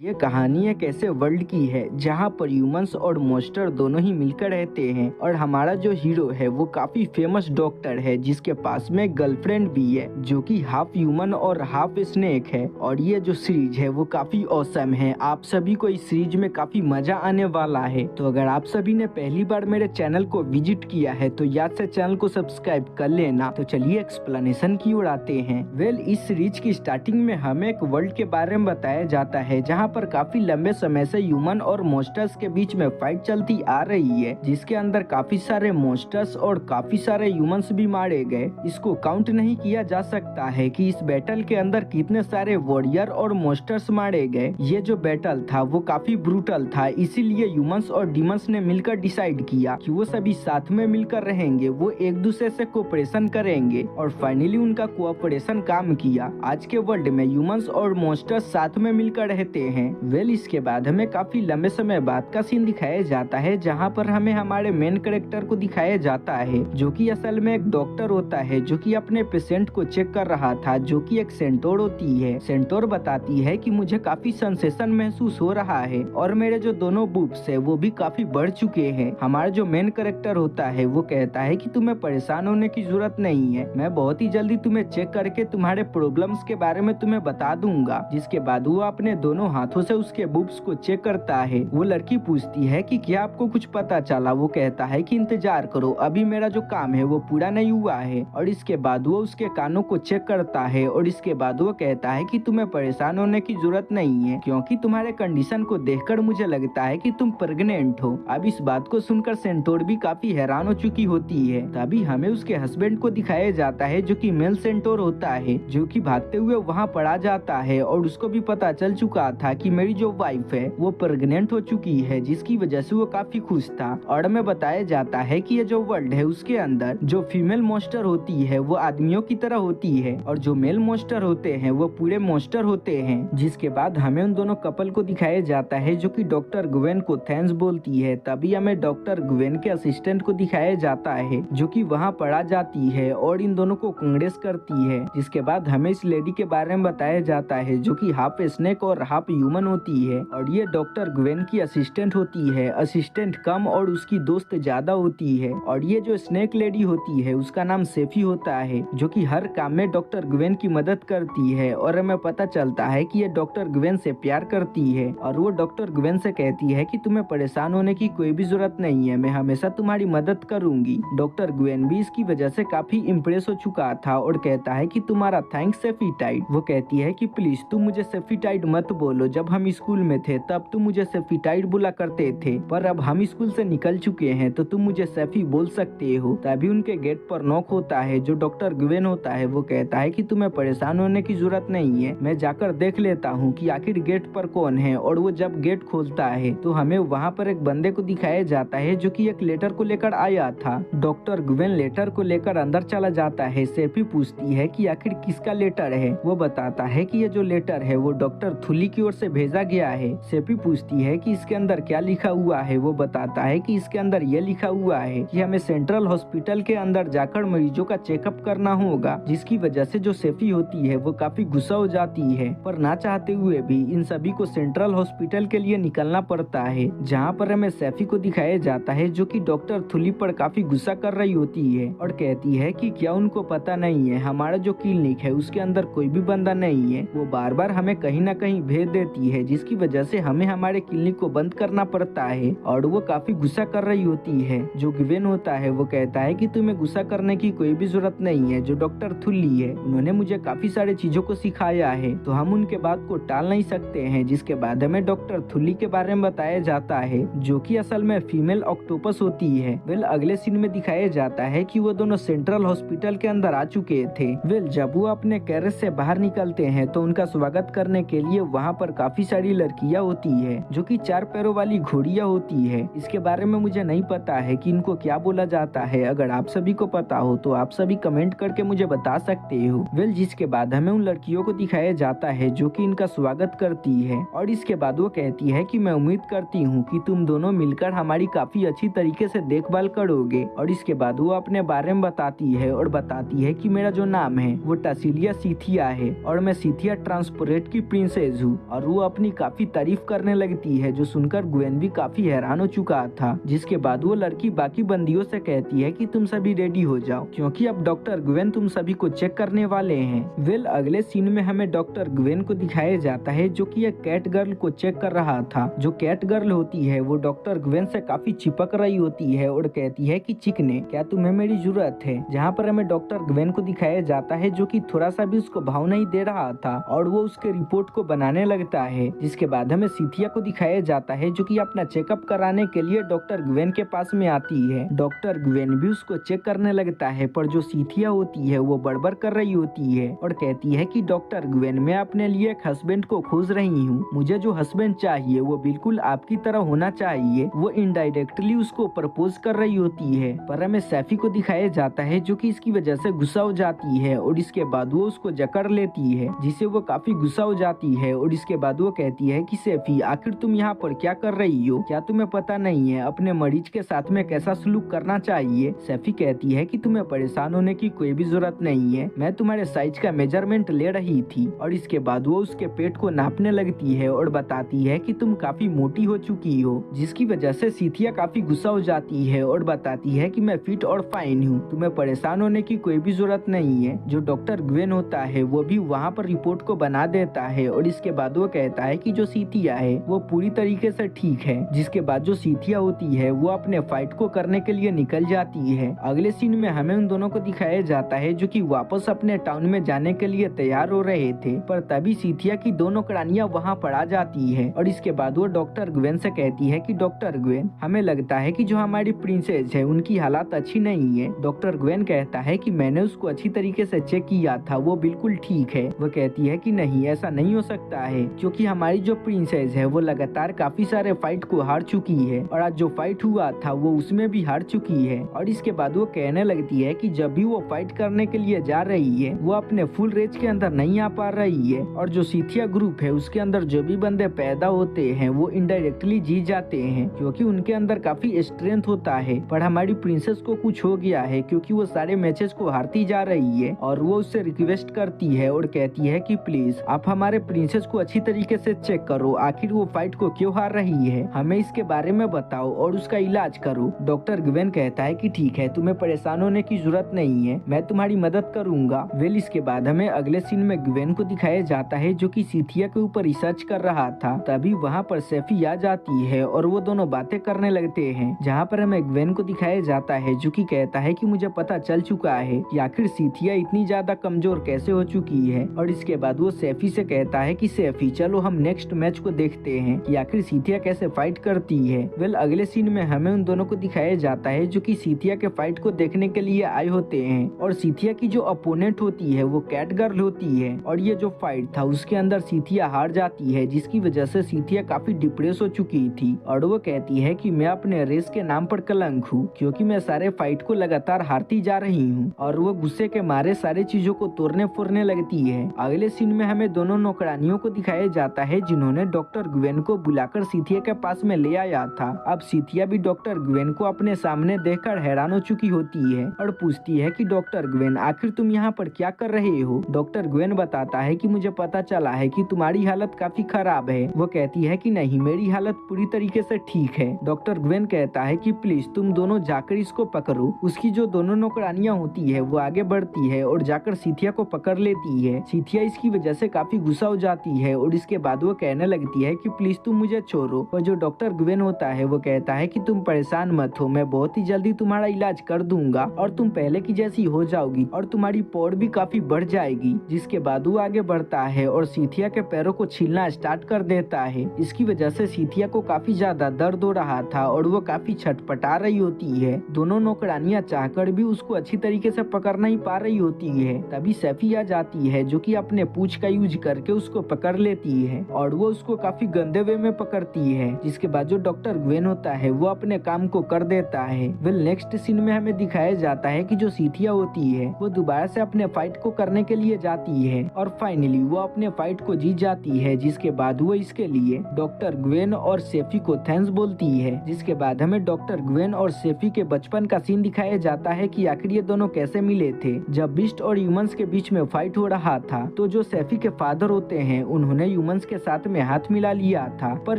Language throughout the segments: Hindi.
ये कहानी एक ऐसे वर्ल्ड की है जहाँ पर ह्यूमंस और मॉन्स्टर दोनों ही मिलकर रहते हैं और हमारा जो हीरो है वो काफी फेमस डॉक्टर है जिसके पास में गर्लफ्रेंड भी है जो कि हाफ ह्यूमन और हाफ स्नेक है। और ये जो सीरीज है वो काफी औसम है। आप सभी को इस सीरीज में काफी मजा आने वाला है। तो अगर आप सभी ने पहली बार मेरे चैनल को विजिट किया है तो याद से चैनल को सब्सक्राइब कर लेना। तो चलिए एक्सप्लेनेशन की ओर आते हैं। इस सीरीज की स्टार्टिंग में हमें एक वर्ल्ड के बारे में बताया जाता है जहाँ पर काफी लंबे समय से ह्यूमन और मॉन्स्टर्स के बीच में फाइट चलती आ रही है, जिसके अंदर काफी सारे मॉन्स्टर्स और काफी सारे ह्यूमंस भी मारे गए। इसको काउंट नहीं किया जा सकता है कि इस बैटल के अंदर कितने सारे वॉरियर और मॉन्स्टर्स मारे गए। ये जो बैटल था वो काफी ब्रूटल था, इसीलिए ह्यूमंस और डीमंस ने मिलकर डिसाइड किया कि वो सभी साथ में मिलकर रहेंगे, वो एक दूसरे से कोऑपरेशन करेंगे और फाइनली उनका कोऑपरेशन काम किया। आज के वर्ल्ड में ह्यूमंस और मॉन्स्टर्स साथ में मिलकर रहते हैं। इसके बाद हमें काफी लंबे समय बाद का सीन दिखाया जाता है जहाँ पर हमें हमारे मेन कैरेक्टर को दिखाया जाता है जो कि असल में एक डॉक्टर होता है जो कि अपने पेशेंट को चेक कर रहा था, जो कि एक सेंटोर होती है। सेंटोर बताती है कि मुझे काफी सेंसेशन महसूस हो रहा है और मेरे जो दोनों बूब्स है वो भी काफी बढ़ चुके हैं। हमारा जो मेन कैरेक्टर होता है वो कहता है कि तुम्हें परेशान होने की जरूरत नहीं है, मैं बहुत ही जल्दी तुम्हें चेक करके तुम्हारे प्रॉब्लम्स के बारे में तुम्हें बता दूंगा। जिसके बाद वो अपने दोनों हाथों से उसके बुब्स को चेक करता है। वो लड़की पूछती है कि क्या आपको कुछ पता चला? वो कहता है कि इंतजार करो, अभी मेरा जो काम है वो पूरा नहीं हुआ है। और इसके बाद वो उसके कानों को चेक करता है और इसके बाद वो कहता है कि तुम्हें परेशान होने की जरूरत नहीं है क्योंकि तुम्हारे कंडीशन को देखकर मुझे लगता है कि तुम प्रेग्नेंट हो। अब इस बात को सुनकर सेंटोर भी काफी हैरान हो चुकी होती है। तभी हमें उसके हस्बैंड को दिखाया जाता है जो कि मेल सेंटोर होता है, जो कि भागते हुए वहाँ पड़ा जाता है और उसको भी पता चल चुका था कि मेरी जो वाइफ है वो प्रेग्नेंट हो चुकी है, जिसकी वजह से वो काफी खुश था। और हमें बताया जाता है कि ये जो वर्ल्ड है उसके अंदर जो फीमेल मॉन्स्टर होती है वो आदमियों की तरह होती है और जो मेल मॉन्स्टर होते हैं वो पूरे मॉन्स्टर होते हैं। जिसके बाद हमें उन दोनों कपल को दिखाया जाता है जो कि डॉक्टर ग्वेन को थैंक्स बोलती है। तभी हमें डॉक्टर ग्वेन के असिस्टेंट को दिखाया जाता है जो कि वहाँ पड़ा जाती है और इन दोनों को कांग्रेस करती है। जिसके बाद हमें इस लेडी के बारे में बताया जाता है जो कि हाफ स्नेक और हाफ ह्यूमन होती है और ये डॉक्टर ग्वेन की असिस्टेंट होती है। असिस्टेंट कम और उसकी दोस्त ज्यादा होती है। और ये जो स्नेक लेडी होती है उसका नाम सेफी होता है जो कि हर काम में डॉक्टर ग्वेन की मदद करती है। और हमें पता चलता है कि ये डॉक्टर ग्वेन से प्यार करती है और वो डॉक्टर ग्वेन से कहती है कि तुम्हें परेशान होने की कोई भी जरूरत नहीं है, मैं हमेशा तुम्हारी मदद करूंगी। डॉक्टर ग्वेन भी इसकी वजह से काफी इम्प्रेस हो चुका था और कहता है कि तुम्हारा थैंक्स सेफीटाइड। वो कहती है कि प्लीज तुम मुझे सेफीटाइड मत बोलो, जब हम स्कूल में थे तब तुम मुझे सेफीटाइड बुला करते थे, पर अब हम स्कूल से निकल चुके हैं तो तुम मुझे सेफी बोल सकते हो। तभी उनके गेट पर नॉक होता है। जो डॉक्टर ग्वेन होता है वो कहता है कि तुम्हें परेशान होने की जरूरत नहीं है, मैं जाकर देख लेता हूँ कि आखिर गेट पर कौन है। और वो जब गेट खोलता है तो हमें वहाँ पर एक बंदे को दिखाया जाता है जो कि एक लेटर को लेकर आया था। डॉक्टर ग्वेन लेटर को लेकर अंदर चला जाता है। सेफी पूछती है कि आखिर किसका लेटर है। वो बताता है कि ये जो लेटर है वो डॉक्टर थुली की ओर से भेजा गया है। सेफी पूछती है कि इसके अंदर क्या लिखा हुआ है। वो बताता है कि इसके अंदर ये लिखा हुआ है कि हमें सेंट्रल हॉस्पिटल के अंदर जाकर मरीजों का चेकअप करना होगा। जिसकी वजह से जो सेफी होती है वो काफी गुस्सा हो जाती है, पर ना चाहते हुए भी इन सभी को सेंट्रल हॉस्पिटल के लिए निकलना पड़ता है, जहाँ पर हमें सेफी को दिखाया जाता है जो कि डॉक्टर थुली पर काफी गुस्सा कर रही होती है और कहती है कि क्या उनको पता नहीं है हमारा जो क्लिनिक है उसके अंदर कोई भी बंदा नहीं है। वो बार बार हमें कहीं ना कहीं भेज देती है जिसकी वजह से हमें हमारे क्लिनिक को बंद करना पड़ता है और वो काफी गुस्सा कर रही होती है। जो ग्वेन होता है वो कहता है कि तुम्हें गुस्सा करने की कोई भी जरूरत नहीं है, जो डॉक्टर थुली है उन्होंने मुझे काफी सारी चीजों को सिखाया है तो हम उनके बात को टाल नहीं सकते हैं। जिसके बाद हमें डॉक्टर थुली के बारे में बताया जाता है जो कि असल में फीमेल ऑक्टोपस होती है। अगले सीन में दिखाया जाता है कि वो दोनों सेंट्रल हॉस्पिटल के अंदर आ चुके थे। जब वो अपने कैरेज से बाहर निकलते हैं तो उनका स्वागत करने के लिए वहाँ पर काफी सारी लड़कियां होती है जो कि 4 पैरों वाली घोड़ियां होती है। इसके बारे में मुझे नहीं पता है कि इनको क्या बोला जाता है, अगर आप सभी को पता हो तो आप सभी कमेंट करके मुझे बता सकते हो। जिसके बाद हमें उन लड़कियों को दिखाया जाता है जो कि इनका स्वागत करती है और इसके बाद वो कहती है कि मैं उम्मीद करती हूँ कि तुम दोनों मिलकर हमारी काफी अच्छी तरीके से देखभाल करोगे। और इसके बाद वो अपने बारे में बताती है और बताती है कि मेरा जो नाम है वो टासिलिया सीथिया है और मैं सीथिया ट्रांसपोरेट की प्रिंसेस हूँ। और और वो अपनी काफी तारीफ करने लगती है, जो सुनकर ग्वेन भी काफी हैरान हो चुका था। जिसके बाद वो लड़की बाकी बंदियों से कहती है कि तुम सभी रेडी हो जाओ, क्योंकि अब डॉक्टर ग्वेन तुम सभी को चेक करने वाले हैं। अगले सीन में हमें डॉक्टर ग्वेन को दिखाया जाता है, जो कि एक कैट गर्ल को चेक कर रहा था। जो कैट गर्ल होती है वो डॉक्टर ग्वेन से काफी चिपक रही होती है और कहती है कि चिकने, क्या तुम्हें मेरी जरूरत है। जहाँ पर हमें डॉक्टर ग्वेन को दिखाया जाता है, जो कि थोड़ा सा भी उसको भाव नहीं दे रहा था और वो उसके रिपोर्ट को बनाने लगता है। जिसके बाद हमें सीथिया को दिखाया जाता है, जो कि अपना चेकअप कराने के लिए डॉक्टर ग्वेन के पास में आती है। डॉक्टर ग्वेन भी उसको चेक करने लगता है, पर जो सीथिया होती है वो बड़बड़ कर रही होती है और कहती है कि डॉक्टर ग्वेन, मैं अपने लिए एक हस्बैंड को खोज रही हूँ। मुझे जो हस्बैंड चाहिए वो बिल्कुल आपकी तरह होना चाहिए। वो इनडायरेक्टली उसको प्रपोज कर रही होती है, पर हमें सैफी को दिखाया जाता है, जो कि इसकी वजह से गुस्सा हो जाती है और इसके बाद वो उसको जकड़ लेती है, जिससे वो काफी गुस्सा हो जाती है। और इसके बाद वो कहती है कि सैफी, आखिर तुम यहाँ पर क्या कर रही हो? क्या तुम्हें पता नहीं है अपने मरीज के साथ में कैसा सलूक करना चाहिए? सैफी कहती है कि तुम्हें परेशान होने की कोई भी जरूरत नहीं है, मैं तुम्हारे साइज का मेजरमेंट ले रही थी। और इसके बाद वो उसके पेट को नापने लगती है और बताती है कि तुम काफी मोटी हो चुकी हो, जिसकी वजह से सीथिया काफी गुस्सा हो जाती है और बताती है कि मैं फिट और फाइन हूँ, तुम्हें परेशान होने की कोई भी जरूरत नहीं है। जो डॉक्टर ग्वेन होता है वो भी वहाँ पर रिपोर्ट को बना देता है और इसके बाद वो कहता है कि जो सीथिया है वो पूरी तरीके से ठीक है। जिसके बाद जो सीथिया होती है वो अपने फाइट को करने के लिए निकल जाती है। अगले सीन में हमें उन दोनों को दिखाया जाता है, जो कि वापस अपने टाउन में जाने के लिए तैयार हो रहे थे, पर तभी सीथिया की दोनों करानियां वहां पर आ जाती है। और इसके बाद वो डॉक्टर ग्वेन से कहती है कि डॉक्टर ग्वेन, हमें लगता है कि जो हमारी प्रिंसेस है उनकी हालत अच्छी नहीं है। डॉक्टर ग्वेन कहता है कि मैंने उसको अच्छी तरीके से चेक किया था, वो बिल्कुल ठीक है। वो कहती है कि नहीं, ऐसा नहीं हो सकता है, क्योंकि हमारी जो प्रिंसेस है वो लगातार काफी सारे फाइट को हार चुकी है और आज जो फाइट हुआ था वो उसमें भी हार चुकी है। और इसके बाद वो कहने लगती है कि जब भी वो फाइट करने के लिए जा रही है वो अपने फुल रेंज के अंदर नहीं आ पा रही है, और जो सीथिया ग्रुप है उसके अंदर जो भी बंदे पैदा होते हैं वो इनडायरेक्टली जीत जाते हैं, क्योंकि उनके अंदर काफी स्ट्रेंथ होता है। पर हमारी प्रिंसेस को कुछ हो गया है, क्योंकि वो सारे मैचेस को हारती जा रही है और वो उससे रिक्वेस्ट करती है और कहती है कि प्लीज आप हमारे प्रिंसेस को अच्छी तरीके से चेक करो, आखिर वो फाइट को क्यों हार रही है, हमें इसके बारे में बताओ और उसका इलाज करो। डॉक्टर ग्वेन कहता है कि ठीक है, तुम्हें परेशान होने की जरूरत नहीं है, मैं तुम्हारी मदद करूंगा। इसके बाद हमें अगले सीन में ग्वेन को दिखाया जाता है, जो कि सीथिया के ऊपर रिसर्च कर रहा था। तभी वहाँ पर सैफी आ जाती है और वो दोनों बातें करने लगते हैं, जहाँ पर हमें ग्वेन को दिखाया जाता है, जो कि कहता है कि मुझे पता चल चुका है कि आखिर सीथिया इतनी ज्यादा कमजोर कैसे हो चुकी है। और इसके बाद वो सैफी से कहता है कि सैफी, चलो हम नेक्स्ट मैच को देखते हैं कि आखिर सीथिया कैसे फाइट करती है। अगले सीन में हमें उन दोनों को दिखाया जाता है, जो कि सीथिया के फाइट को देखने के लिए आए होते हैं। और सीथिया की जो अपोनेंट होती है वो कैट गर्ल होती है, और ये जो फाइट था उसके अंदर सीथिया हार जाती है, जिसकी वजह से सीथिया काफी डिप्रेस हो चुकी थी। और वो कहती है कि मैं अपने रेस के नाम पर कलंक हूँ, क्योंकि मैं सारे फाइट को लगातार हारती जा रही हूँ। और वो गुस्से के मारे सारी चीजों को तोड़ने फोड़ने लगती है। अगले सीन में हमें दोनों नौकरानियों को दिखाया जाता है, जिन्होंने डॉक्टर ग्वेन को बुलाकर सीथिया के पास में ले आया था। अब सीथिया भी डॉक्टर ग्वेन को अपने सामने देखकर हैरान हो चुकी होती है और पूछती है कि डॉक्टर ग्वेन, आखिर तुम यहाँ पर क्या कर रहे हो? डॉक्टर ग्वेन बताता है कि मुझे पता चला है कि तुम्हारी हालत काफी खराब है। वो कहती है कि नहीं, मेरी हालत पूरी तरीके से ठीक है। डॉक्टर ग्वेन कहता है कि प्लीज तुम दोनों जाकर इसको पकड़ो। उसकी जो दोनों नौकरानियां होती है वो आगे बढ़ती है और जाकर सीथिया को पकड़ लेती है। सीथिया इसकी वजह से काफी गुस्सा हो जाती है और इसके बाद वो कहने लगती है कि प्लीज तुम मुझे छोड़ो। और जो डॉक्टर ग्वेन होता है वो कहता है कि तुम परेशान मत हो, मैं बहुत ही जल्दी तुम्हारा इलाज कर दूंगा और तुम पहले की जैसी हो जाओगी और तुम्हारी पौड़ भी काफी बढ़ जाएगी। जिसके बाद वो आगे बढ़ता है और सीथिया के पैरों को छीलना स्टार्ट कर देता है। इसकी वजह से सीथिया को काफी ज्यादा दर्द हो रहा था और वो काफी छटपटा रही होती है। दोनों नौकरानियां चाहकर भी उसको अच्छी तरीके से पकड़ नहीं पा रही होती है। तभी सैफी आ जाती है, जो कि अपने पूंछ का यूज करके उसको पकड़ लेती है और वो उसको काफी गंदे वे में पकड़ती है। जिसके बाद जो डॉक्टर ग्वेन होता है वो अपने काम को कर देता है। नेक्स्ट सीन में हमें दिखाया जाता है कि जो सीथिया होती है वो दोबारा से अपने फाइट को करने के लिए जाती है और फाइनली वो अपने फाइट को जीत जाती है। जिसके बाद वो इसके लिए डॉक्टर ग्वेन और सैफी को थैंक्स बोलती है। जिसके बाद हमें डॉक्टर ग्वेन और सैफी के बचपन का सीन दिखाया जाता है कि आखिर ये दोनों कैसे मिले थे। जब बीस्ट और ह्यूमंस के बीच में फाइट हो रहा था तो जो सैफी के फादर होते हैं उन्होंने ह्यूमंस के साथ में हाथ मिला लिया था, पर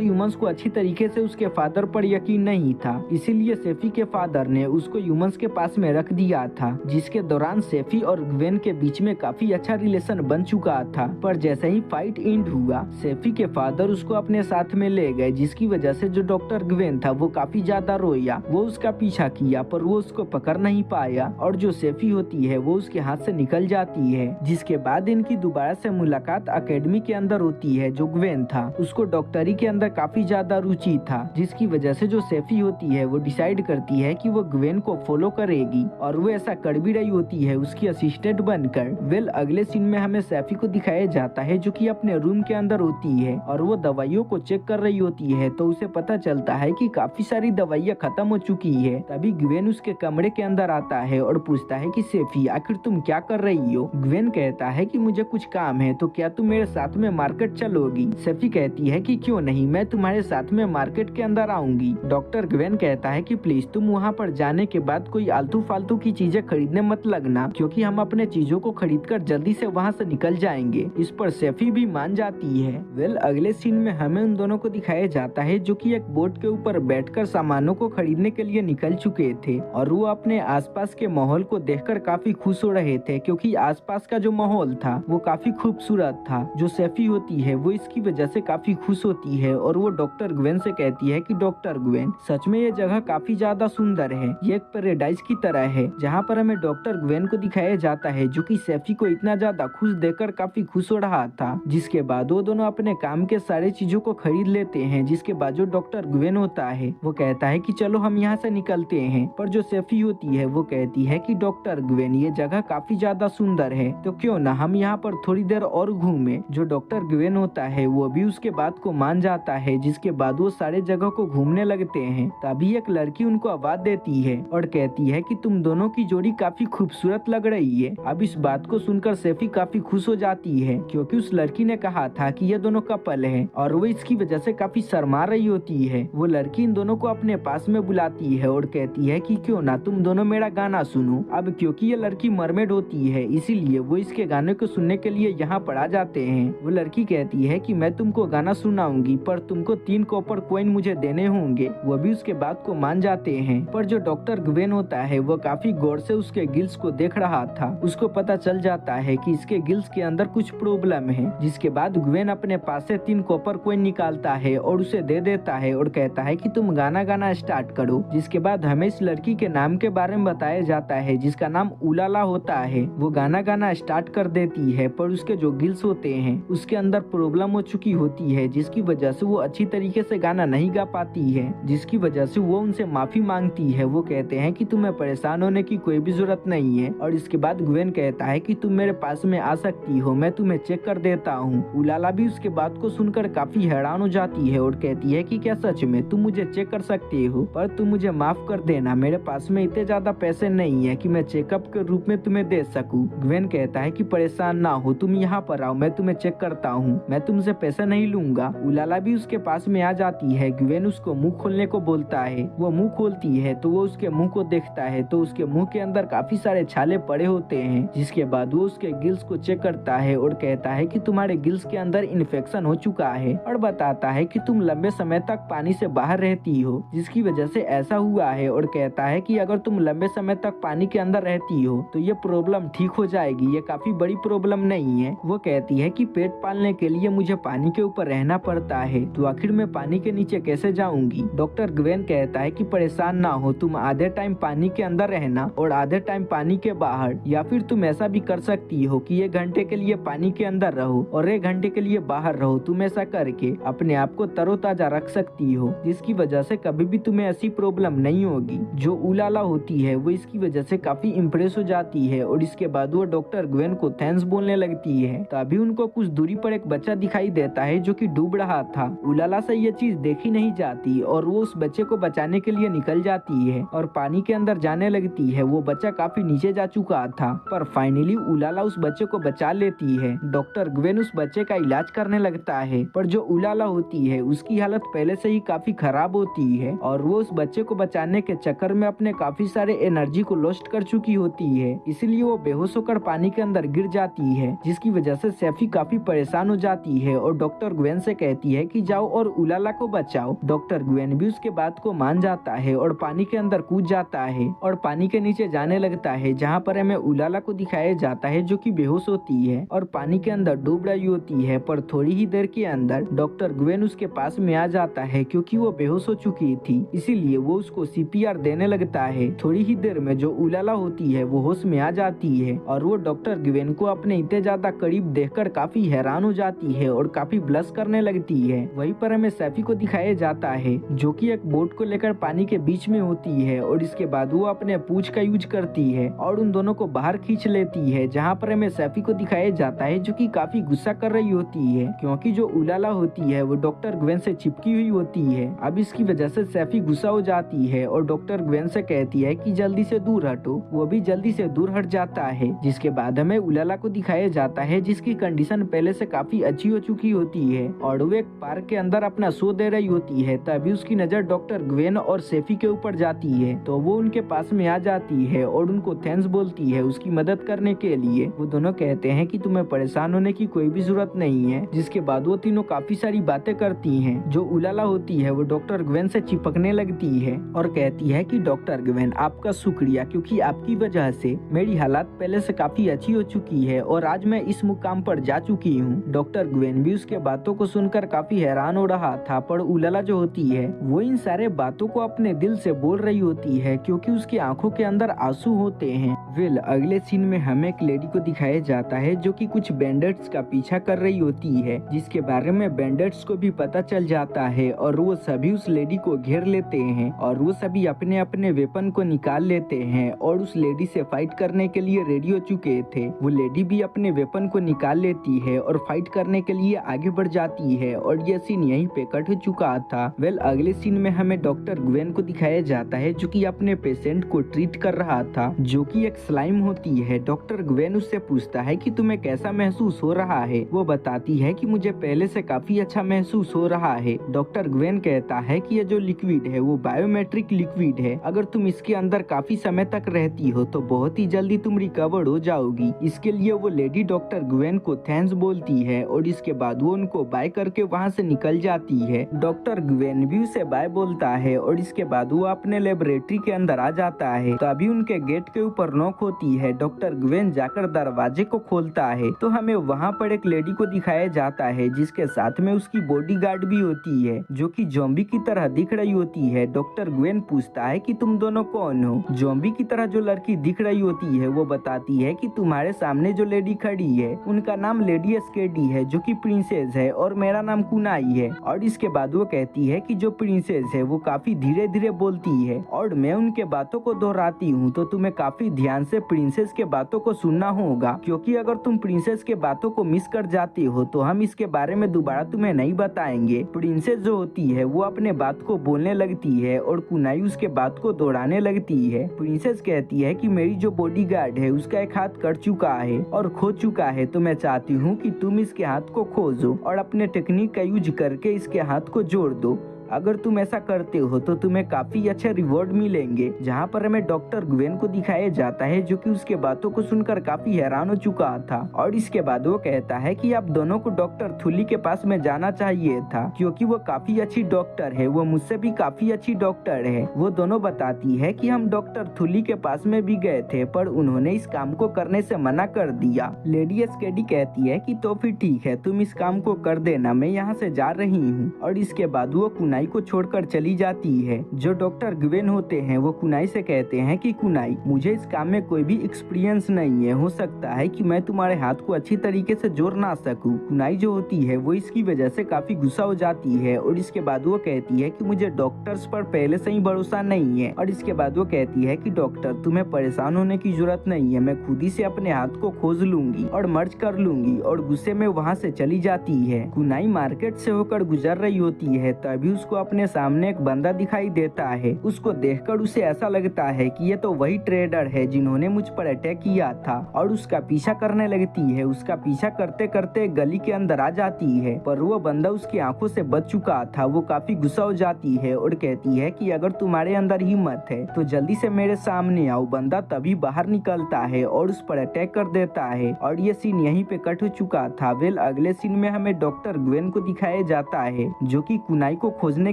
ह्यूमंस को अच्छी तरीके से उसके फादर पर यकीन नहीं था, इसीलिए सेफी के फादर ने उसको ह्यूमंस के पास में रख दिया था, जिसके दौरान सेफी और ग्वेन के बीच में काफी अच्छा रिलेशन बन चुका था। पर जैसे ही फाइट एंड हुआ, सेफी के फादर उसको अपने साथ में ले गए, जिसकी वजह से जो डॉक्टर ग्वेन था वो काफी ज्यादा रोया। वो उसका पीछा किया पर वो उसको पकड़ नहीं पाया और जो सेफी होती है वो उसके हाथ से निकल जाती है। जिसके बाद इनकी दोबारा से मुलाकात एकेडमी के अंदर होती है। जो ग्वेन था उसको डॉक्टरी के अंदर काफी ज्यादा रुचि था, जिसकी वजह से जो सेफी होती है वो डिसाइड करती है कि वो ग्वेन को फॉलो करेगी और वो ऐसा कर भी रही होती है उसकी असिस्टेंट बनकर। अगले सीन में हमें सेफी को दिखाया जाता है जो कि अपने रूम के अंदर होती है और वो दवाइयों को चेक कर रही होती है, तो उसे पता चलता है कि काफी सारी दवाइयाँ खत्म हो चुकी है। तभी ग्वेन उसके कमरे के अंदर आता है और पूछता है कि सेफी आखिर तुम क्या कर रही हो। ग्वेन कहता है कि मुझे कुछ काम है, तो क्या तुम मेरे साथ में मार्केट चलोगी। सेफी कहती है कि क्यों नहीं, मैं तुम्हारे साथ में मार्केट के अंदर आऊंगी। डॉक्टर ग्वेन कहता है कि प्लीज तुम वहाँ पर जाने के बाद कोई आलतू फालतू की चीजें खरीदने मत लगना, क्योंकि हम अपने चीजों को खरीदकर जल्दी से वहाँ से निकल जाएंगे। इस पर सेफी भी मान जाती है। अगले सीन में हमें उन दोनों को दिखाया जाता है जो कि एक बोट के ऊपर बैठकर सामानों को खरीदने के लिए निकल चुके थे और वो अपने आसपास के माहौल को देखकर काफी खुश हो रहे थे, क्योंकि आसपास का जो माहौल था वो काफी खूबसूरत था। जो सेफी होती है वो इसकी वजह से काफी खुश होती है और वो डॉक्टर ग्वेन से कहती है कि डॉक्टर ग्वेन सच में ये जगह काफी ज्यादा सुंदर है, ये एक पैराडाइज की तरह है। जहाँ पर हमें डॉक्टर ग्वेन को दिखाया जाता है जो कि सेफी को इतना ज्यादा खुश देखकर काफी खुश हो रहा था। जिसके बाद वो दोनों अपने काम के सारे चीजों को खरीद लेते हैं। जिसके बाद जो डॉक्टर ग्वेन होता है वो कहता है कि चलो हम यहाँ से निकलते हैं, पर जो सेफी होती है वो कहती है कि डॉक्टर ग्वेन ये जगह काफी ज्यादा सुंदर है, तो क्यों ना हम यहाँ पर थोड़ी देर और घूमें। जो डॉक्टर ग्वेन होता है वो भी उसके बात को मान जाता है। जिसके बाद वो सारे जगह को घूमने लगते हैं। तभी एक लड़की उनको आवाज देती है और कहती है कि तुम दोनों की जोड़ी काफी खूबसूरत लग रही है। अब इस बात को सुनकर सेफी काफी खुश हो जाती है, क्योंकि उस लड़की ने कहा था कि ये दोनों कपल है और वो इसकी वजह से काफी शर्मा रही होती है। वो लड़की इन दोनों को अपने पास में बुलाती है और कहती है कि क्यों ना तुम दोनों मेरा गाना सुनो। अब क्योंकि ये लड़की मरमेड होती है इसीलिए वो इसके गाने को सुनने के लिए यहाँ पर आ जाते हैं। वो लड़की कहती है कि मैं तुमको गाना सुनाऊंगी, पर तुमको 3 कॉपर कॉइन मुझे देने होंगे। वो भी उसके बात को मान जाते हैं। पर जो डॉक्टर ग्वेन होता है वो काफी गौर से उसके गिल्स को देख रहा था। उसको पता चल जाता है कि इसके गिल्स के अंदर कुछ प्रॉब्लम है। जिसके बाद ग्वेन अपने पास से 3 कॉपर कॉइन निकालता है और उसे दे देता है और कहता है कि तुम गाना गाना स्टार्ट करो। जिसके बाद हमें इस लड़की के नाम के बारे में बताया जाता है जिसका नाम उलाला होता है। वो गाना गाना स्टार्ट कर देती है, पर उसके जो गिल्स होते हैं उसके अंदर प्रॉब्लम हो चुकी होती है, जिसकी वजह से वो अच्छी तरीके से गाना नहीं गा पाती है। जिसकी वजह से वो उनसे माफी मांगती है। वो कहते हैं कि तुम्हें परेशान होने की कोई भी जरूरत नहीं है। और इसके बाद ग्वेन कहता है कि तुम मेरे पास में आ सकती हो, मैं तुम्हें चेक कर देता हूँ। उलाला भी उसके बात को सुनकर काफी हैरान हो जाती है और कहती है कि क्या सच में तुम मुझे चेक कर सकती हो, पर तुम मुझे माफ कर देना, मेरे पास में इतने ज्यादा पैसे नहीं है कि मैं चेकअप के रूप में तुम्हें दे सकूं। ग्वेन कहता है कि परेशान ना हो, तुम यहाँ पर आओ, मैं तुम्हें चेक करता हूँ, मैं तुमसे पैसे नहीं लूंगा। उलाला भी उसके पास में आ जाती है। ग्वेन उसको मुंह खोलने को बोलता है। वो मुंह खोलती है तो वो उसके मुंह को देखता है तो उसके मुंह के अंदर काफी सारे छाले पड़े होते हैं। जिसके बाद वो उसके गिल्स को चेक करता है और कहता है कि तुम्हारे गिल्स के अंदर इन्फेक्शन हो चुका है और बताता है कि तुम लंबे समय तक पानी से बाहर रहती हो, जिसकी वजह से ऐसा हुआ है। और कहता है कि अगर तुम लंबे समय तक पानी के अंदर रहती हो तो ये प्रॉब्लम ठीक हो जाएगी, ये काफी बड़ी प्रॉब्लम नहीं है। वो कहती है कि पेट पालने के लिए मुझे पानी के ऊपर रहना पड़ता है, तो आखिर मैं पानी के नीचे कैसे जाऊंगी। डॉक्टर ग्वेन कहता है कि परेशान ना हो, तुम आधे टाइम पानी के अंदर रहना और आधे टाइम पानी के बाहर, या फिर तुम ऐसा भी कर सकती हो कि 1 घंटे के लिए पानी के अंदर रहो और 1 घंटे के लिए बाहर रहो। तुम ऐसा करके अपने आप को तरोताजा रख सकती हो, जिसकी वजह से कभी भी तुम्हें ऐसी प्रॉब्लम नहीं होगी। जो उलाला होती है वो इसकी वजह से काफी इम्प्रेस हो जाती है और इसके बाद वो डॉक्टर ग्वेन को थैंक्स बोलने लगती है। तभी उनको कुछ दूरी पर एक बच्चा दिखाई देता है जो कि डूब रहा था। उलाला से ये चीज देखी नहीं जाती और वो उस बच्चे को बचाने के लिए निकल जाती है और पानी के अंदर जाने लगती है। वो बच्चा काफी नीचे जा चुका था, पर फाइनली उलाला उस बच्चे को बचा लेती है। डॉक्टर ग्वेन उस बच्चे का इलाज करने लगता है, पर जो उलाला होती है उसकी हालत पहले से ही काफी खराब होती है और वो उस बच्चे को बचाने के चक्कर में अपने काफी सारे एनर्जी को लॉस्ट कर चुकी होती है, इसलिए वो बेहोश होकर पानी के अंदर गिर जाती है। जिसकी वजह से सेफी काफी परेशान हो जाती है और डॉक्टर ग्वेन से कहती है कि जाओ और उलाला को बचाओ। डॉक्टर ग्वेन भी उसके बात को मान जाता है और पानी के अंदर कूद जाता है और पानी के नीचे जाने लगता है, जहाँ पर हमें उलाला को दिखाया जाता है जो कि बेहोश होती है और पानी के अंदर डूब रही होती है। पर थोड़ी ही देर के अंदर डॉक्टर ग्वेन उसके पास में आ जाता है क्योंकि वो बेहोश हो चुकी थी, इसीलिए वो उसको सीपीआर देने लगता है। थोड़ी ही देर में जो उलाला होती है वो होश में आ जाती है और वो डॉक्टर ग्वेन को अपने इतने ज्यादा करीब देखकर काफी हैरान हो जाती है और काफी ब्लश करने लगती है। वहीं पर हमें सैफी को दिखाया जाता है जो कि एक बोट को लेकर पानी के बीच में होती है और इसके बाद वो अपने पूंछ का यूज करती है और उन दोनों को बाहर खींच लेती है, जहाँ पर हमें सैफी को दिखाया जाता है जो कि काफी गुस्सा कर रही होती है क्योंकि जो उलाला होती है वो डॉक्टर ग्वेन से चिपकी हुई होती है। अब इसकी वजह से सैफी गुस्सा हो जाती है और डॉक्टर ग्वेन से कहती है कि जल्दी से दूर हटो। वो भी जल्दी से दूर हट जाता है, जिसके बाद हमें उलाला को दिखाया जाता है जिसकी कंडीशन पहले से काफी अच्छी हो चुकी होती है और वो एक पार्क के अंदर अपना शो दे रही होती है। तभी उसकी नजर डॉक्टर ग्वेन और सैफी के ऊपर जाती है तो वो उनके पास में आ जाती है और उनको थैंक्स बोलती है उसकी मदद करने के लिए। वो दोनों कहते हैं कि तुम्हें परेशान होने की कोई भी जरूरत नहीं है, जिसके बाद वो तीनों काफी सारी बातें करती हैं। जो उलाला होती है वो डॉक्टर ग्वेन से चिपकने लगती है और कहती है कि डॉक्टर ग्वेन आपका शुक्रिया, क्योंकि आपकी वजह से मेरी हालत पहले से काफी अच्छी हो चुकी है और आज मैं इस मुकाम पर जा चुकी हूँ। डॉक्टर ग्वेन भी उसके बातों को सुनकर काफी हैरान हो रहा था, पर उलाला जो होती है वो इन सारे बातों को अपने दिल से बोल रही होती है क्योंकि उसकी आंखों के अंदर आंसू होते हैं। अगले सीन में हमें एक लेडी को दिखाया जाता है जो कि कुछ बैंडर्स का पीछा कर रही होती है, जिसके बारे में बैंडर्स को भी पता चल जाता है और वो सभी उस लेडी को घेर लेते हैं और वो सभी अपने अपने वेपन को निकाल लेते हैं और उस लेडी से फाइट करने के लिए रेडी हो चुके थे। वो लेडी भी अपने वेपन को निकाल लेती है और फाइट करने के लिए आगे बढ़ जाती है और यह सीन यहीं पे कट हो चुका था। अगले सीन में हमें डॉक्टर ग्वेन को दिखाया जाता है जो कि अपने पेशेंट को ट्रीट कर रहा था, जो कि एक स्लाइम होती है। डॉक्टर ग्वेन उससे पूछता है कि तुम्हें कैसा महसूस हो रहा है। वो बताती है कि मुझे पहले से काफी अच्छा महसूस हो रहा है। डॉक्टर ग्वेन कहता है कि ये जो लिक्विड है वो बायोमेट्रिक लिक्विड है, अगर तुम इसके अंदर काफी समय तक रहती हो तो बहुत ही जल्दी तुम रिकवर हो जाओगी। इसके लिए वो लेडी डॉक्टर ग्वेन को थैंक्स बोलती है और इसके बाद वो उनको बाय करके वहाँ से निकल जाती है। डॉक्टर ग्वेन भी उसे बाय बोलता है और इसके बाद वो अपने लेबोरेटरी के अंदर आ जाता है। तभी उनके गेट के ऊपर नॉक होती है। डॉक्टर ग्वेन जाकर दरवाजे को खोलता है तो हमें वहाँ पर एक लेडी को दिखाया जाता है जिसके साथ में उसकी बॉडीगार्ड भी होती है जो कि ज़ॉम्बी की तरह दिख रही होती है। डॉक्टर ग्वेन पूछता है कि तुम दोनों कौन हो। ज़ॉम्बी की तरह जो लड़की दिख रही होती है वो बताती है कि तुम्हारे सामने जो लेडी खड़ी है उनका नाम लेडी स्केडी है जो कि प्रिंसेस है और मेरा नाम कुनाई है। और इसके बाद वो कहती है कि जो प्रिंसेस है वो काफी धीरे धीरे बोलती है और मैं उनके बातों को दोहराती हूँ, तो तुम्हें काफी ध्यान से प्रिंसेस के बातों को सुनना होगा, क्योंकि अगर तुम प्रिंसेस के बातों को मिस कर जाती हो तो हम इसके बारे में दोबारा तुम्हें नहीं बताएंगे। प्रिंसेस जो होती है वो अपने बात को बोलने लगती है और कुनाई उसके बात को दोहराने लगती है। प्रिंसेस कहती है कि मेरी जो बॉडीगार्ड है उसका एक हाथ कट चुका है और खो चुका है, तो मैं चाहती हूँ कि तुम इसके हाथ को खोजो और अपने टेक्निक का यूज करके इसके हाथ को जोड़ दो। अगर तुम ऐसा करते हो तो तुम्हें काफी अच्छे रिवॉर्ड मिलेंगे। जहाँ पर हमें डॉक्टर ग्वेन को दिखाया जाता है जो कि उसके बातों को सुनकर काफी हैरान हो चुका था और इसके बाद वो कहता है कि आप दोनों को डॉक्टर थुली के पास में जाना चाहिए था क्योंकि वो काफी अच्छी डॉक्टर है, वो मुझसे भी काफी अच्छी डॉक्टर है। वो दोनों बताती है कि हम डॉक्टर थुली के पास में भी गए थे पर उन्होंने इस काम को करने से मना कर दिया। लेडी स्केडी कहती है कि तो फिर ठीक है, तुम इस काम को कर देना, मैं यहाँ से जा रही हूँ। और इसके बाद वो कुनाई को छोड़कर चली जाती है। जो डॉक्टर ग्वेन होते हैं वो कुनाई से कहते हैं कि कुनाई, मुझे इस काम में कोई भी एक्सपीरियंस नहीं है, हो सकता है कि मैं तुम्हारे हाथ को अच्छी तरीके से जोड़ ना सकूं। कुनाई जो होती है वो इसकी वजह से काफी गुस्सा हो जाती है और इसके बाद वो कहती है कि मुझे डॉक्टर्स पर पहले से ही भरोसा नहीं है। और इसके बाद वो कहती है कि डॉक्टर, तुम्हें परेशान होने की जरूरत नहीं है, मैं खुद ही से अपने हाथ को खोज लूंगी और मर्ज कर लूंगी। और गुस्से में वहाँ से चली जाती है। कुनाई मार्केट से होकर गुजर रही होती है, तभी उसको अपने सामने एक बंदा दिखाई देता है। उसको देखकर उसे ऐसा लगता है कि ये तो वही ट्रेडर है जिन्होंने मुझ पर अटैक किया था और उसका पीछा करने लगती है। उसका पीछा करते करते गली के अंदर आ जाती है, पर वो बंदा उसकी आंखों से बच चुका था। वो काफी गुस्सा हो जाती है और कहती है कि अगर तुम्हारे अंदर हिम्मत है तो जल्दी से मेरे सामने आओ। बंदा तभी बाहर निकलता है और उस पर अटैक कर देता है और ये सीन यहीं पे कट हो चुका था। वेल अगले सीन में हमें डॉक्टर ग्वेन को दिखाया जाता है जो कि कुनाई को खोजने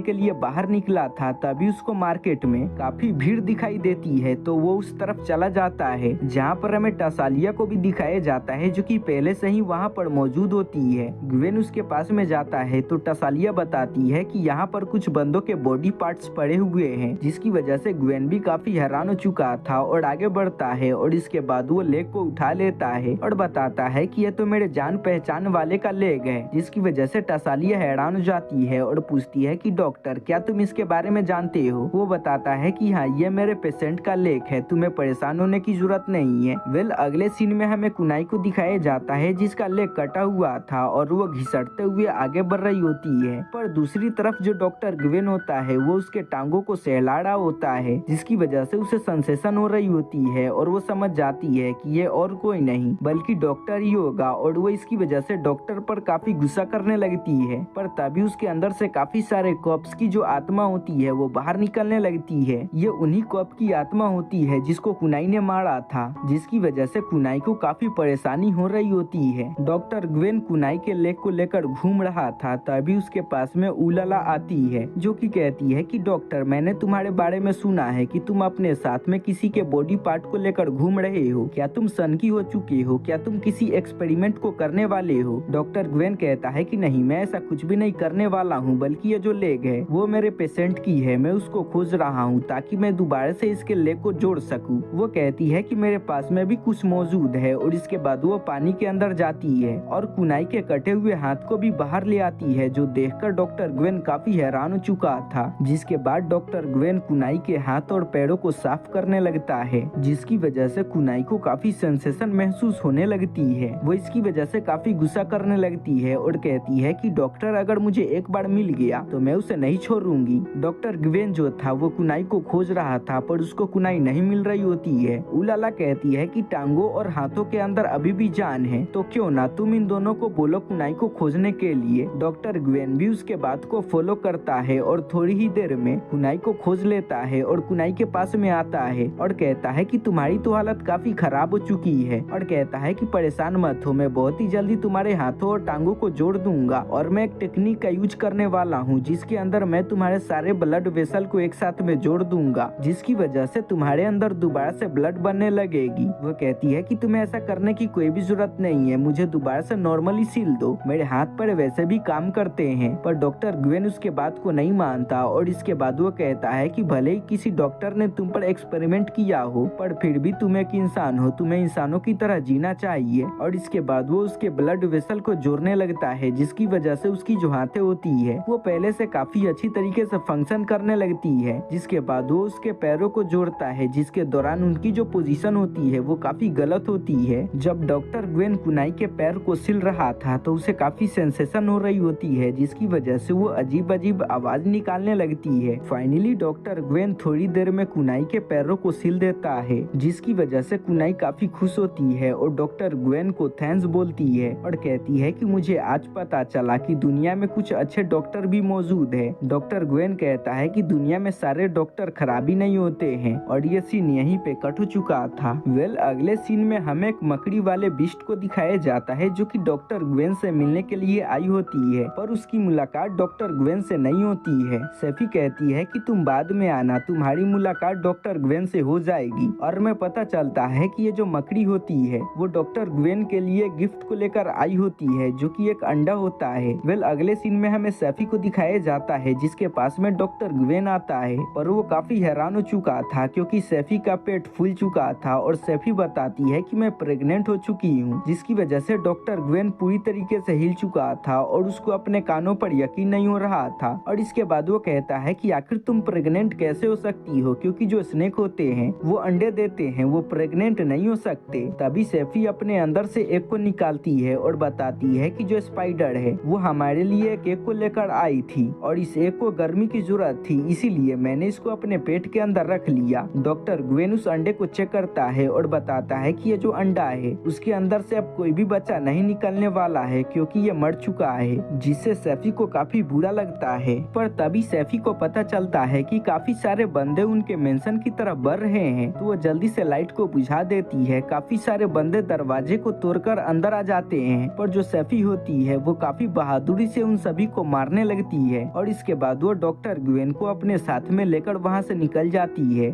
के लिए बाहर निकला था। तभी उसको मार्केट में काफी भीड़ दिखाई देती है तो वो उस तरफ चला जाता है जहाँ पर हमें टसालिया को भी दिखाया जाता है जो कि पहले से ही वहाँ पर मौजूद होती है। ग्वेन उसके पास में जाता है तो टसालिया बताती है कि यहाँ पर कुछ बंदों के बॉडी पार्ट्स पड़े हुए हैं, जिसकी वजह से ग्वेन भी काफी हैरान हो चुका था और आगे बढ़ता है और इसके बाद वो लेग को उठा लेता है और बताता है कि ये तो मेरे जान पहचान वाले का लेग है, जिसकी वजह से टसालिया हैरान हो जाती है और पूछती है कि डॉक्टर क्या तुम इसके बारे में जानते हो। वो बताता है कि हाँ ये मेरे पेशेंट का लेग है, तुम्हें परेशान होने की जरूरत नहीं है। वेल अगले सीन में हमें कुनाई को दिखाया जाता है जिसका लेग कटा हुआ था और वो घिसटते हुए आगे बढ़ रही होती है, पर दूसरी तरफ जो डॉक्टर ग्वेन होता है वो उसके टांगों को सहला रहा होता है, जिसकी वजह से उसे सेंसेशन हो रही होती है और वो समझ जाती है कि ये और कोई नहीं बल्कि डॉक्टर ही होगा और वो इसकी वजह से डॉक्टर पर काफी गुस्सा करने लगती है। पर तभी उसके अंदर से काफी सारे कॉप्स की जो आत्मा होती है वो बाहर निकलने लगती है। ये उन्हीं कॉप की आत्मा होती है जिसको कुनाई ने मारा था, जिसकी वजह से कुनाई को काफी परेशानी हो रही होती है। डॉक्टर ग्वेन कुनाई के लेग को लेकर घूम रहा था तभी उसके पास में उलाला आती है जो कि कहती है कि डॉक्टर मैंने तुम्हारे बारे में सुना है कि तुम अपने साथ में किसी के बॉडी पार्ट को लेकर घूम रहे हो, क्या तुम सनकी हो चुके हो, क्या तुम किसी एक्सपेरिमेंट को करने वाले हो। डॉक्टर ग्वेन कहता है कि नहीं मैं ऐसा कुछ भी नहीं करने वाला हूँ, बल्कि ये जो लेग है वो मेरे पेशेंट की है, मैं उसको खोज रहा हूँ ताकि मैं दोबारा से इसके लेग को जोड़ सकूँ। वो कहती है कि मेरे पास में भी कुछ मौजूद है और इसके बाद वो पानी के अंदर जाती है और कुनाई के कटे हुए हाथ को भी बाहर ले आती है, जो देखकर डॉक्टर ग्वेन काफी हैरान हो चुका था। जिसके बाद डॉक्टर ग्वेन कुनाई के हाथ और पैरों को साफ करने लगता है, जिसकी वजह से कुनाई को काफी सेंसेशन महसूस होने लगती है। वो इसकी वजह से काफी गुस्सा करने लगती है और कहती है कि डॉक्टर अगर मुझे एक बार मिल गया तो मैं उसे नहीं छोड़ूंगी। डॉक्टर ग्वेन जो था वो कुनाई को खोज रहा था पर उसको कुनाई नहीं मिल रही होती है। उलाला कहती है कि टांगों और हाथों के अंदर अभी भी जान है, तो क्यों ना तुम इन दोनों को बोलो कुनाई को खोजने के लिए। डॉक्टर ग्वेन भी उसके बात को फॉलो करता है और थोड़ी ही देर में कुनाई को खोज लेता है और कुनाई के पास में आता है और कहता है कि तुम्हारी तो हालत काफी खराब हो चुकी है और कहता है कि परेशान मत हो, मैं बहुत ही जल्दी तुम्हारे हाथों और टांगों को जोड़ दूंगा और मैं एक टेक्निक का यूज करने वाला हूँ जिसके अंदर मैं तुम्हारे सारे ब्लड वेसल को एक साथ में जोड़ दूंगा, जिसकी वजह से तुम्हारे अंदर दोबारा से ब्लड बनने लगेगी। वो कहती है कि तुम्हें ऐसा करने की कोई भी जरूरत नहीं है, मुझे दोबारा से नॉर्मली सील दो, मेरे हाथ पर वैसे भी काम करते हैं। पर डॉक्टर ग्वेन उसके बात को नहीं मानता और इसके बाद वो कहता है कि भले ही किसी डॉक्टर ने तुम पर एक्सपेरिमेंट किया हो पर फिर भी तुम एक इंसान हो, तुम्हें इंसानों की तरह जीना चाहिए। और इसके बाद वो उसके ब्लड वेसल को जोड़ने लगता है, जिसकी वजह से उसकी जो हाथें होती है वो पहले से काफी अच्छी तरीके से फंक्शन करने लगती है। जिसके बाद वो उसके पैरों को जोड़ता है, जिसके दौरान उनकी जो पोजीशन होती है वो काफी गलत होती है। जब डॉक्टर ग्वेन कुनाई के पैर को सिल रहा था तो उसे काफी सेंसेशन हो रही होती है, जिसकी वजह से वो अजीब अजीब आवाज निकालने लगती है। फाइनली डॉक्टर ग्वेन थोड़ी देर में कुनाई के पैरों को सिल देता है, जिसकी वजह से कुनाई काफी खुश होती है और डॉक्टर ग्वेन को थैंक्स बोलती है और कहती है कि मुझे आज पता चला कि दुनिया में कुछ अच्छे डॉक्टर भी मौजूद है। डॉक्टर ग्वेन कहता है कि दुनिया में सारे डॉक्टर खराबी नहीं होते हैं और ये सीन यहीं पे कट हो चुका था। वेल अगले सीन में हमें एक मकड़ी वाले बिस्ट को दिखाया जाता है जो कि डॉक्टर ग्वेन से मिलने के लिए आई होती है, पर उसकी मुलाकात डॉक्टर ग्वेन से नहीं होती है। सेफी कहती है कि तुम बाद में आना, तुम्हारी मुलाकात डॉक्टर ग्वेन से हो जाएगी। और मैं पता चलता है कि ये जो मकड़ी होती है वो डॉक्टर ग्वेन के लिए गिफ्ट को लेकर आई होती है जो कि एक अंडा होता है। वेल अगले सीन में हमें सेफी को दिखाया जाता है जिसके पास में डॉक्टर ग्वेन आता है, पर वो काफी हैरान हो चुका था क्योंकि सेफी का पेट फूल चुका था और सेफी बताती है कि मैं प्रेग्नेंट हो चुकी हूँ, जिसकी वजह से डॉक्टर ग्वेन पूरी तरीके से हिल चुका था और उसको अपने कानों पर यकीन नहीं हो रहा था। और इसके बाद वो कहता है कि आखिर तुम प्रेग्नेंट कैसे हो सकती हो, क्योंकि जो स्नेक होते हैं वो अंडे देते हैं, वो प्रेग्नेंट नहीं हो सकते। तभी सेफी अपने अंदर से एक को निकालती है और बताती है कि जो स्पाइडर है वो हमारे लिए एक को लेकर आई थी और इस एग को गर्मी की जरूरत थी, इसीलिए मैंने इसको अपने पेट के अंदर रख लिया। डॉक्टर ग्वेन उस अंडे को चेक करता है और बताता है कि ये जो अंडा है उसके अंदर से अब कोई भी बच्चा नहीं निकलने वाला है क्योंकि ये मर चुका है, जिससे सैफी को काफी बुरा लगता है। पर तभी सैफी को पता चलता है कि काफी सारे बंदे उनके मेंशन की तरफ बढ़ रहे हैं, तो वो जल्दी से लाइट को बुझा देती है। काफी सारे बंदे दरवाजे को तोड़कर अंदर आ जाते हैं, पर जो सैफी होती है वो काफी बहादुरी से उन सभी को मारने लगती है और इसके बाद वो डॉक्टर ग्वेन को अपने साथ में लेकर वहाँ से निकल जाती है।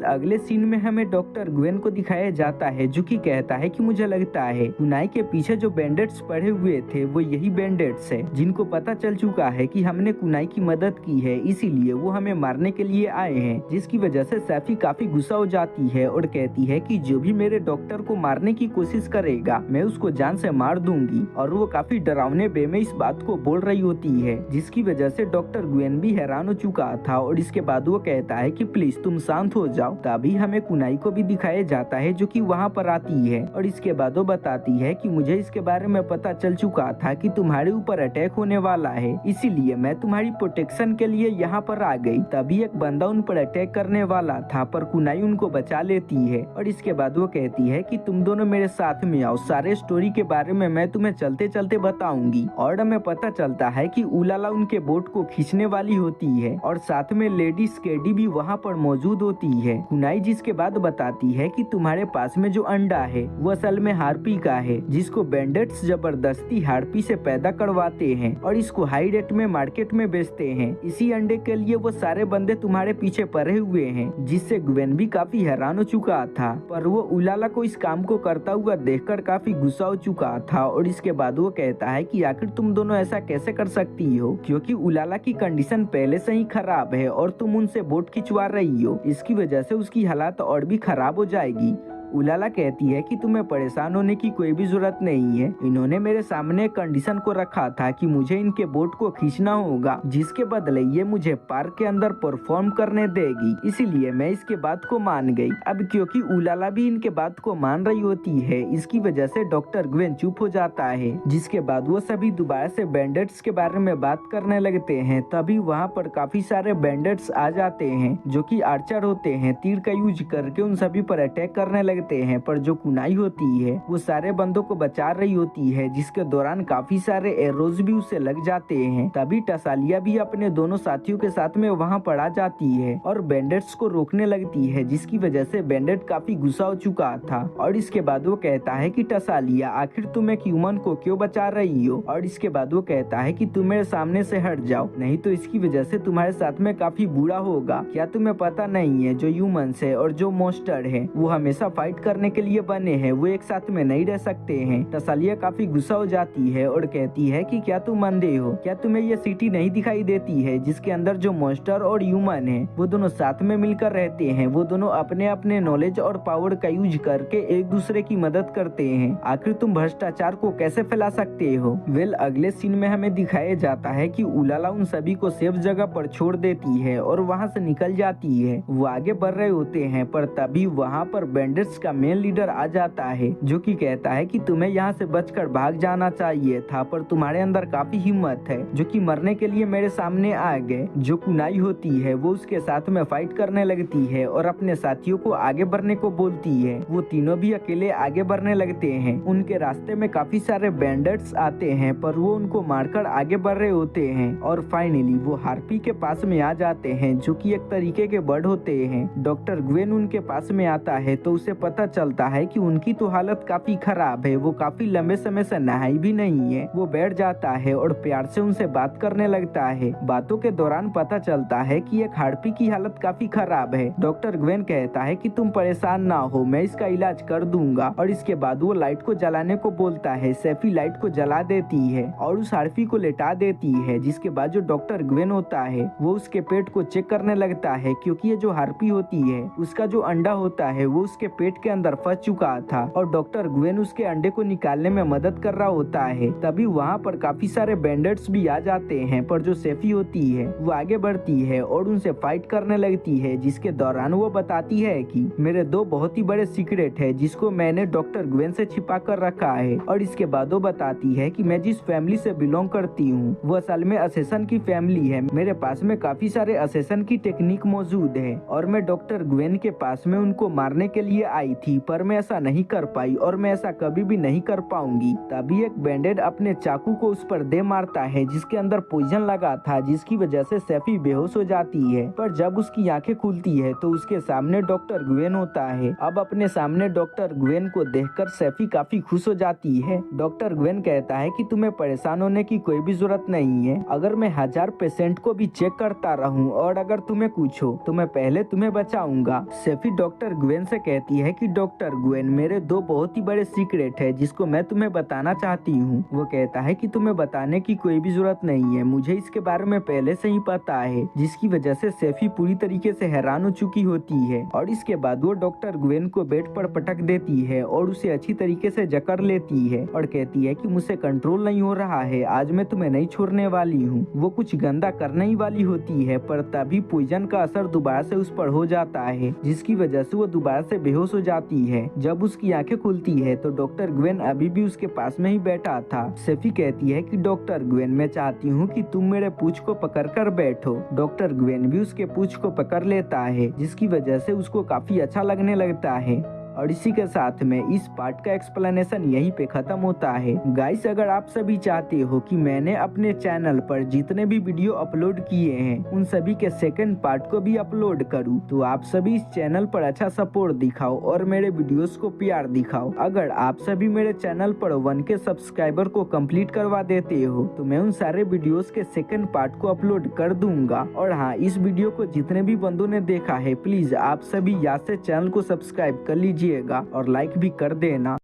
अगले सीन में हमें डॉक्टर ग्वेन को दिखाया जाता है जो कि कहता है कि मुझे लगता है कुनाई के पीछे जो बैंडेड्स पड़े हुए थे वो यही बैंडेड्स है, जिनको पता चल चुका है कि हमने कुनाई की मदद की है, इसीलिए वो हमें मारने के लिए आए हैं। जिसकी वजह से सैफी काफी गुस्सा हो जाती है और कहती है कि जो भी मेरे डॉक्टर को मारने की कोशिश करेगा मैं उसको जान से मार दूंगी, और वो काफी डरावने वे में इस बात को बोल रही होती है, जिसकी वजह से डॉक्टर ग्वेन भी हैरान हो चुका था। और इसके बाद वो कहता है कि प्लीज तुम शांत हो जाओ। तभी हमें कुनाई को भी दिखाया जाता है जो कि वहाँ पर आती है और इसके बाद वो बताती है कि मुझे इसके बारे में पता चल चुका था कि तुम्हारे ऊपर अटैक होने वाला है, इसीलिए मैं तुम्हारी प्रोटेक्शन के लिए यहाँ पर आ गई। तभी एक बंदा उन पर अटैक करने वाला था, पर कुनाई उनको बचा लेती है और इसके बाद वो कहती है कि तुम दोनों मेरे साथ में आओ, सारे स्टोरी के बारे में मैं तुम्हें चलते चलते बताऊंगी। और हमें पता चलता है कि उलाला उनके बोट को खींचने वाली होती है और साथ में लेडी स्केडी भी वहाँ पर मौजूद होती है। कुनाई जिसके बाद बताती है कि तुम्हारे पास में जो अंडा है वो असल में हार्पी का है, जिसको बैंडेट्स जबरदस्ती हार्पी से पैदा करवाते हैं और इसको हाई रेट में मार्केट में बेचते हैं। इसी अंडे के लिए वो सारे बंदे तुम्हारे पीछे पड़े हुए हैं, जिससे ग्वेन भी काफी हैरान हो चुका था। पर वो उलाला को इस काम को करता हुआ देखकर काफी गुस्सा हो चुका था और इसके बाद वो कहता है कि आखिर तुम दोनों ऐसा कैसे कर सकती हो, क्योंकि उलाला की कंडीशन पहले से ही खराब है और तुम उनसे बोट खिंचवा रही हो, इसकी वजह से उसकी हालत और भी खराब हो जाएगी। उलाला कहती है कि तुम्हें परेशान होने की कोई भी जरूरत नहीं है, इन्होंने मेरे सामने एक कंडीशन को रखा था कि मुझे इनके बोट को खींचना होगा, जिसके बदले ये मुझे पार्क के अंदर परफॉर्म करने देगी, इसीलिए मैं इसके बात को मान गई। अब क्योंकि उलाला भी इनके बात को मान रही होती है, इसकी वजह से डॉक्टर ग्वेन चुप हो जाता है, जिसके बाद वो सभी दोबारा से बैंडेट्स के बारे में बात करने लगते हैं। तभी वहाँ पर काफी सारे बैंडेट्स आ जाते हैं जो कि आर्चर होते हैं, तीर का यूज करके उन सभी पर अटैक करने लगते हैं। पर जो कुनाई होती है वो सारे बंदों को बचा रही होती है, जिसके दौरान काफी सारे एरोज भी उसे लग जाते हैं। तभी टसालिया भी अपने दोनों साथियों के साथ में वहां पर आ जाती है और बैंडेट्स को रोकने लगती है, जिसकी वजह से बैंडेट काफी गुस्सा हो चुका था। और इसके बाद वो कहता है कि टसालिया आखिर तुम एक ह्यूमन को क्यों बचा रही हो, और इसके बाद वो कहता है कि तुम मेरे सामने से हट जाओ, नहीं तो इसकी वजह से तुम्हारे साथ में काफी बुरा होगा। क्या तुम्हें पता नहीं है जो ह्यूमंस है और जो मॉन्स्टर है वो हमेशा फाइट करने के लिए बने हैं, वो एक साथ में नहीं रह सकते हैं। टसालिया काफी गुस्सा हो जाती है और कहती है कि क्या तुम अंधे हो, क्या तुम्हें ये सिटी नहीं दिखाई देती है जिसके अंदर जो मॉन्स्टर और ह्यूमन है वो दोनों साथ में मिलकर रहते हैं, वो दोनों अपने अपने नॉलेज और पावर का यूज करके एक दूसरे की मदद करते हैं, आखिर तुम भ्रष्टाचार को कैसे फैला सकते हो। अगले सीन में हमें दिखाया जाता है कि उलाला उन सभी को सेफ जगह पर छोड़ देती है और वहाँ से निकल जाती है। वो आगे बढ़ रहे होते हैं, पर तभी वहाँ पर बैंडेट्स का मेन लीडर आ जाता है जो कि कहता है कि तुम्हें यहाँ से बचकर भाग जाना चाहिए था, पर तुम्हारे अंदर काफी हिम्मत है जो कि मरने के लिए मेरे सामने आ गए। जो कुनाई होती है वो उसके साथ में फाइट करने लगती है और अपने साथियों को आगे बढ़ने को बोलती है। वो तीनों भी अकेले आगे बढ़ने लगते हैं। उनके रास्ते में काफी सारे बैंडेट्स आते हैं, पर वो उनको मारकर आगे बढ़ रहे होते हैं और फाइनली वो हार्पी के पास में आ जाते हैं जो कि एक तरीके के बर्ड होते हैं। डॉक्टर ग्वेन उनके पास में आता है तो उसे पता चलता है कि उनकी तो हालत काफी खराब है, वो काफी लंबे समय से नहाई भी नहीं है। वो बैठ जाता है और प्यार से उनसे बात करने लगता है। बातों के दौरान पता चलता है कि एक हार्पी की हालत काफी खराब है। डॉक्टर ग्वेन कहता है कि तुम परेशान ना हो, मैं इसका इलाज कर दूंगा, और इसके बाद वो लाइट को जलाने को बोलता है। सैफी लाइट को जला देती है और उस हार्पी को लेटा देती है, जिसके बाद जो डॉक्टर ग्वेन होता है वो उसके पेट को चेक करने लगता है, क्योंकि ये जो हार्पी होती है उसका जो अंडा होता है वो उसके पेट पेट के अंदर फंस चुका था और डॉक्टर ग्वेन उसके अंडे को निकालने में मदद कर रहा होता है। तभी वहाँ पर काफी सारे बैंडर्स भी आ जाते हैं, पर जो सेफी होती है वो आगे बढ़ती है और उनसे फाइट करने लगती है, जिसके दौरान वो बताती है कि मेरे दो बहुत ही बड़े सीक्रेट है जिसको मैंने डॉक्टर ग्वेन से छिपा कर रखा है। और इसके बाद वो बताती है कि मैं जिस फैमिली से बिलोंग करती हूँ वो असल में असेसन की फैमिली है। मेरे पास में काफी सारे असेसन की टेक्निक मौजूद है और मैं डॉक्टर ग्वेन के पास में उनको मारने के लिए आई थी, पर मैं ऐसा नहीं कर पाई और मैं ऐसा कभी भी नहीं कर पाऊंगी। तभी एक बैंडेड अपने चाकू को उस पर दे मारता है जिसके अंदर पॉइजन लगा था, जिसकी वजह से सेफी बेहोश हो जाती है। पर जब उसकी आंखें खुलती है तो उसके सामने डॉक्टर ग्वेन होता है। अब अपने सामने डॉक्टर ग्वेन को देखकर सेफी काफी खुश हो जाती है। डॉक्टर ग्वेन कहता है कि तुम्हें परेशान होने की कोई भी जरूरत नहीं है। अगर मैं 1000 पेशेंट को भी चेक करता रहूं और अगर तुम्हें कुछ हो तो मैं पहले तुम्हें बचाऊंगा। सेफी डॉक्टर ग्वेन से कहती है कि डॉक्टर ग्वेन, मेरे दो बहुत ही बड़े सीक्रेट है जिसको मैं तुम्हें बताना चाहती हूँ। वो कहता है कि तुम्हें बताने की कोई भी जरूरत नहीं है, मुझे इसके बारे में पहले से ही पता है, जिसकी वजह से सेफी पूरी तरीके से हैरान हो चुकी होती है। और इसके बाद वो डॉक्टर ग्वेन को बेड पर पटक देती है और उसे अच्छी तरीके से जकड़ लेती है और कहती है कि मुझसे कंट्रोल नहीं हो रहा है, आज मैं तुम्हें नहीं छोड़ने वाली हूँ। वो कुछ गंदा करने ही वाली होती है, पर तभी पॉइजन का असर दोबारा से उस पर हो जाता है, जिसकी वजह से वो दोबारा से बेहोश हो जाती है। जब उसकी आंखें खुलती है तो डॉक्टर ग्वेन अभी भी उसके पास में ही बैठा था। सेफी कहती है कि डॉक्टर ग्वेन, मैं चाहती हूँ कि तुम मेरे पूंछ को पकड़ कर बैठो। डॉक्टर ग्वेन भी उसके पूंछ को पकड़ लेता है, जिसकी वजह से उसको काफी अच्छा लगने लगता है। और इसी के साथ में इस पार्ट का एक्सप्लेनेशन यहीं पे खत्म होता है। गाइस, अगर आप सभी चाहते हो कि मैंने अपने चैनल पर जितने भी वीडियो अपलोड किए हैं उन सभी के सेकंड पार्ट को भी अपलोड करूं, तो आप सभी इस चैनल पर अच्छा सपोर्ट दिखाओ और मेरे वीडियोस को प्यार दिखाओ। अगर आप सभी मेरे चैनल पर 1K सब्सक्राइबर को कंप्लीट करवा देते हो तो मैं उन सारे वीडियोस के सेकंड पार्ट को अपलोड कर दूंगा। और हाँ, इस वीडियो को जितने भी बंदों ने देखा है, प्लीज आप सभी याद से चैनल को सब्सक्राइब कर लीजिए और लाइक भी कर देना।